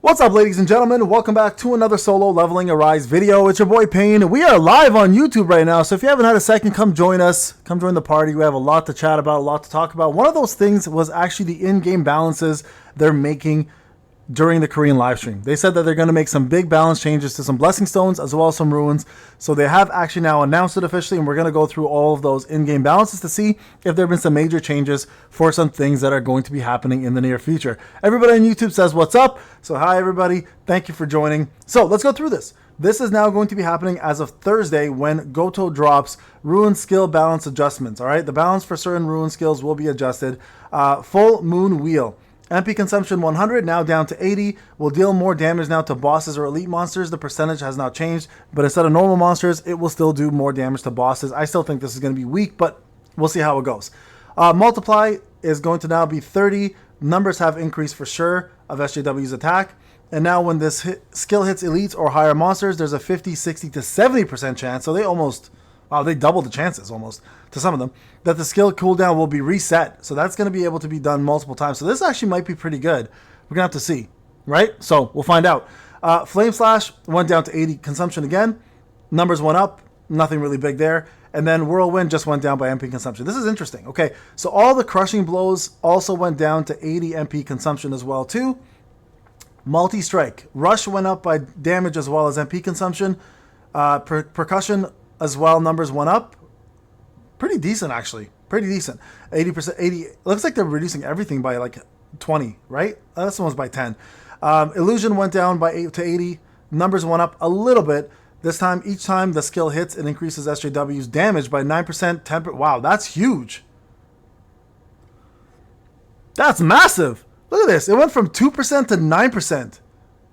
What's up, ladies and gentlemen? Welcome back to another solo leveling Arise video. It's your boy Payne. We are live on YouTube right now, so if you haven't had a second, come join us. Come join the party. We have a lot to chat about, a lot to talk about. One of those things was actually the in-game balances they're making during the Korean live stream. They said that they're going to make some big balance changes to some blessing stones as well as some ruins. So they have actually now announced it officially, and we're going to go through all of those in-game balances to see if there have been some major changes for some things that are going to be happening in the near future. Everybody on YouTube says what's up. So hi everybody, thank you for joining. So let's go through this. This is now going to be happening as of Thursday when GOTO drops rune skill balance adjustments. All right, the balance for certain rune skills will be adjusted. Full moon wheel. MP consumption 100, now down to 80. Will deal more damage now to bosses or elite monsters. The percentage has not changed, but instead of normal monsters, it will still do more damage to bosses. I still think this is going to be weak, but we'll see how it goes. Multiply is going to now be 30. Numbers have increased for sure of SJW's attack. And now when this skill hits elites or higher monsters, there's a 50, 60 to 70% chance. So they almost... wow, they doubled the chances almost to some of them that the skill cooldown will be reset. So that's going to be able to be done multiple times. So this actually might be pretty good. We're going to have to see, right? So we'll find out. Flame Slash went down to 80 consumption again. Numbers went up. Nothing really big there. And then Whirlwind just went down by MP consumption. This is interesting. Okay, so all the crushing blows also went down to 80 MP consumption as well too. Multi-strike. Rush went up by damage as well as MP consumption. Percussion as well, numbers went up. Pretty decent, actually. Pretty decent. 80%, 80. Looks like they're reducing everything by like 20, right? This one's by 10. Illusion went down by 8 to 80. Numbers went up a little bit. This time, each time the skill hits, it increases SJW's damage by 9%. 10%. Wow, that's huge. That's massive. Look at this. It went from 2% to 9%.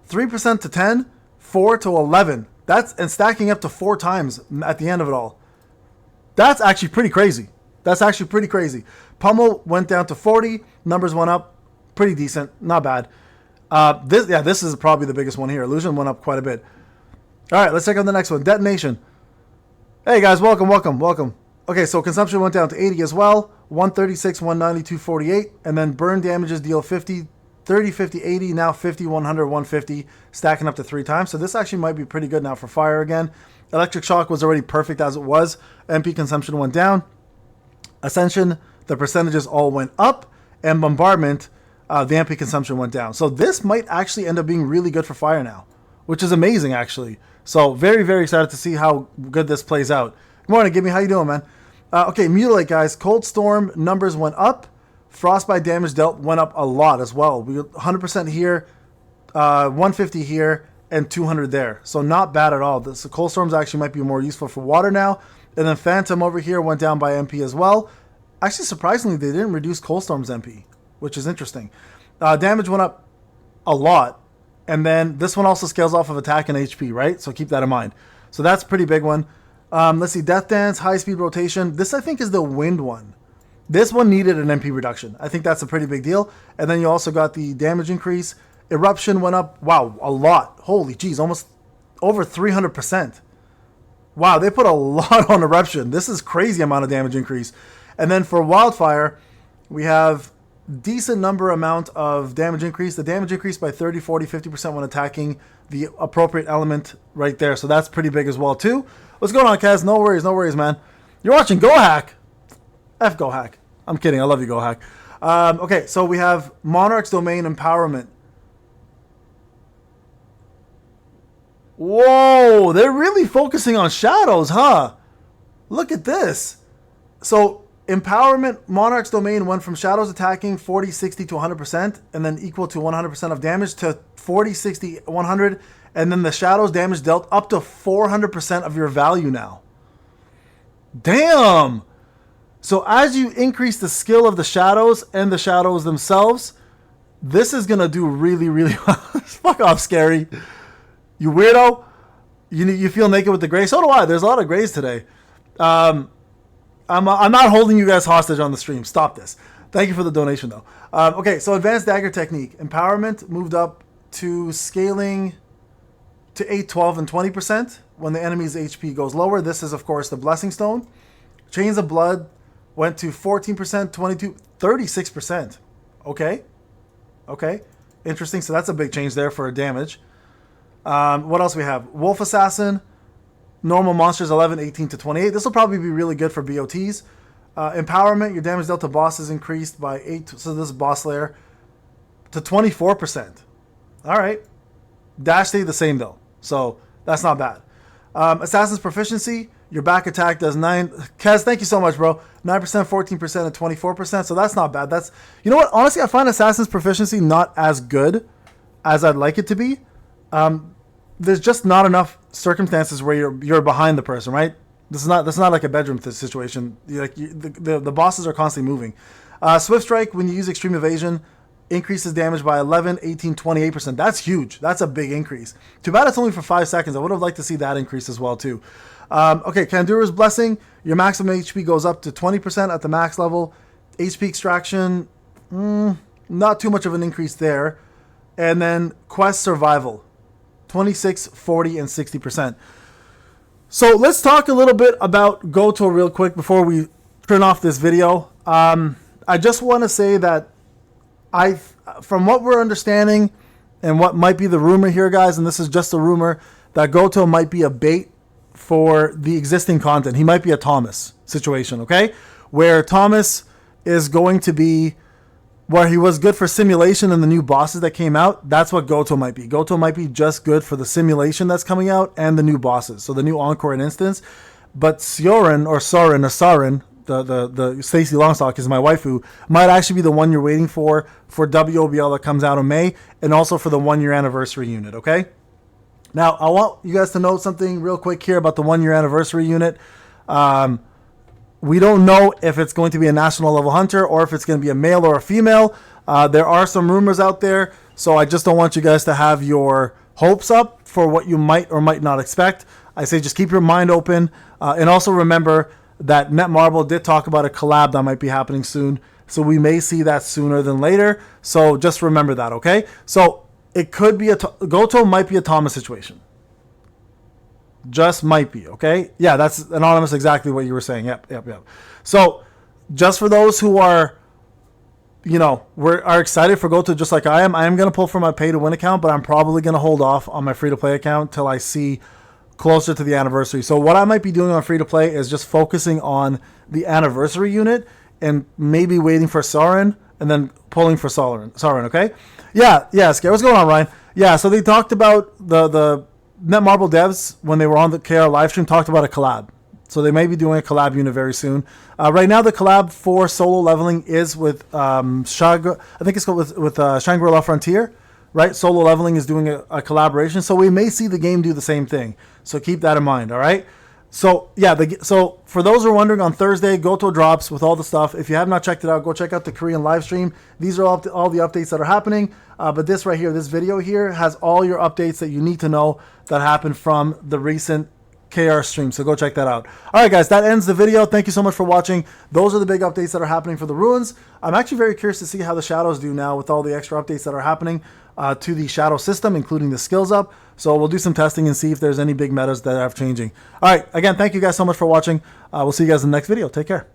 3% to 10. 4 to 11. That's and stacking up to 4 times at the end of it all. That's actually pretty crazy. That's actually pretty crazy. Pummel went down to 40. Numbers went up. Pretty decent. Not bad. This is probably the biggest one here. Illusion went up quite a bit. All right, let's check out the next one. Detonation. Hey guys, welcome. Okay, so consumption went down to 80 as well. 136, 190, 248. And then burn damages deal 50, 30, 50, 80, now 50, 100, 150, stacking up to 3 times. So this actually might be pretty good now for fire again. Electric Shock was already perfect as it was. MP consumption went down. Ascension, the percentages all went up. And Bombardment, the MP consumption went down. So this might actually end up being really good for fire now, which is amazing actually. So very, very excited to see how good this plays out. Good morning, Gimme. How you doing, man? Okay, Mutilate, guys. Cold Storm numbers went up. Frostbite damage dealt went up a lot as well. We 100% here, 150 here, and 200 there. So not bad at all. The Cold Storms actually might be more useful for water now. And then Phantom over here went down by MP as well. Actually, surprisingly, they didn't reduce Cold Storm's MP, which is interesting. Damage went up a lot. And then this one also scales off of attack and HP, right? So keep that in mind. So that's a pretty big one. Let's see, Death Dance, High Speed Rotation. This, I think, is the wind one. This one needed an MP reduction. I think that's a pretty big deal. And then you also got the damage increase. Eruption went up, wow, a lot. Holy geez, almost over 300%. Wow, they put a lot on Eruption. This is crazy amount of damage increase. And then for Wildfire, we have decent amount of damage increase. The damage increased by 30, 40, 50% when attacking the appropriate element right there. So that's pretty big as well too. What's going on, Kaz? No worries, man. You're watching Go Hack. F Go Hack. I'm kidding. I love you, Go Hack. Okay, so we have Monarch's Domain Empowerment. Whoa, they're really focusing on shadows, huh? Look at this. So Empowerment, Monarch's Domain went from shadows attacking 40, 60 to 100%, and then equal to 100% of damage to 40, 60, 100, and then the shadows damage dealt up to 400% of your value now. Damn! So as you increase the skill of the shadows and the shadows themselves, this is going to do really, really well. Fuck off, Scary. You weirdo. You feel naked with the gray? So do I. There's a lot of grays today. I'm not holding you guys hostage on the stream. Stop this. Thank you for the donation, though. Okay, so Advanced Dagger Technique. Empowerment moved up to scaling to 8, 12, and 20% when the enemy's HP goes lower. This is, of course, the Blessing Stone. Chains of Blood went to 14%, 22%, 36%. Okay. Interesting. So that's a big change there for damage. What else we have? Wolf Assassin. Normal monsters 11, 18 to 28. This will probably be really good for BOTs. Empowerment, your damage dealt to bosses increased by 8. So this is boss layer to 24%. All right. Dash stayed the same though. So that's not bad. Assassin's Proficiency, your back attack does 9. Kez, thank you so much, bro. 9%, 14%, and 24%. So that's not bad. That's, you know what? Honestly, I find Assassin's Proficiency not as good as I'd like it to be. There's just not enough circumstances where you're behind the person, right? This is not like a bedroom situation. The bosses are constantly moving. Swift Strike, when you use Extreme Evasion, increases damage by 11, 18, 28%. That's huge. That's a big increase. Too bad it's only for 5 seconds. I would have liked to see that increase as well too. Okay, Kandura's Blessing, your maximum HP goes up to 20% at the max level. HP Extraction, not too much of an increase there. And then Quest Survival, 26, 40, and 60%. So let's talk a little bit about GOTO real quick before we turn off this video. I just want to say that from what we're understanding and what might be the rumor here, guys, and this is just a rumor, that GOTO might be a bait for the existing content. He might be a Thomas situation, okay? Where Thomas is going to be where he was good for simulation and the new bosses that came out. That's what GOTO might be. GOTO might be just good for the simulation that's coming out and the new bosses. So the new Encore and Instance. But Soren, the Stacey Longstock is my waifu, might actually be the one you're waiting for WOBL that comes out in May, and also for the 1-year anniversary unit, okay? Now, I want you guys to know something real quick here about the 1-year anniversary unit. We don't know if it's going to be a national level hunter or if it's going to be a male or a female. There are some rumors out there, so I just don't want you guys to have your hopes up for what you might or might not expect. I say just keep your mind open, and also remember that Netmarble did talk about a collab that might be happening soon, so we may see that sooner than later. So just remember that, okay? So it could be GOTO might be a Thomas situation. Just might be, okay? Yeah, that's anonymous, exactly what you were saying. Yep. So just for those who are, are excited for GOTO just like I am going to pull from my pay-to-win account, but I'm probably going to hold off on my free-to-play account till I see closer to the anniversary. So what I might be doing on free-to-play is just focusing on the anniversary unit and maybe waiting for Soren and then pulling for Soren, okay? Yeah, Scare. What's going on, Ryan? Yeah, so they talked about the Netmarble devs, when they were on the KR livestream, talked about a collab. So they may be doing a collab unit very soon. Right now, the collab for solo leveling is with Shangri-La Frontier, right? Solo leveling is doing a collaboration. So we may see the game do the same thing. So keep that in mind, all right? So, yeah, so for those who are wondering, on Thursday, GOTO drops with all the stuff. If you have not checked it out, go check out the Korean live stream. These are all the updates that are happening. But this right here, this video here, has all your updates that you need to know that happened from the recent KR stream. So go check that out. All right, guys, that ends the video. Thank you so much for watching. Those are the big updates that are happening for the runes. I'm actually very curious to see how the shadows do now with all the extra updates that are happening to the shadow system, including the skills up. So we'll do some testing and see if there's any big metas that are changing. All right, again, thank you guys so much for watching. We'll see you guys in the next video. Take care.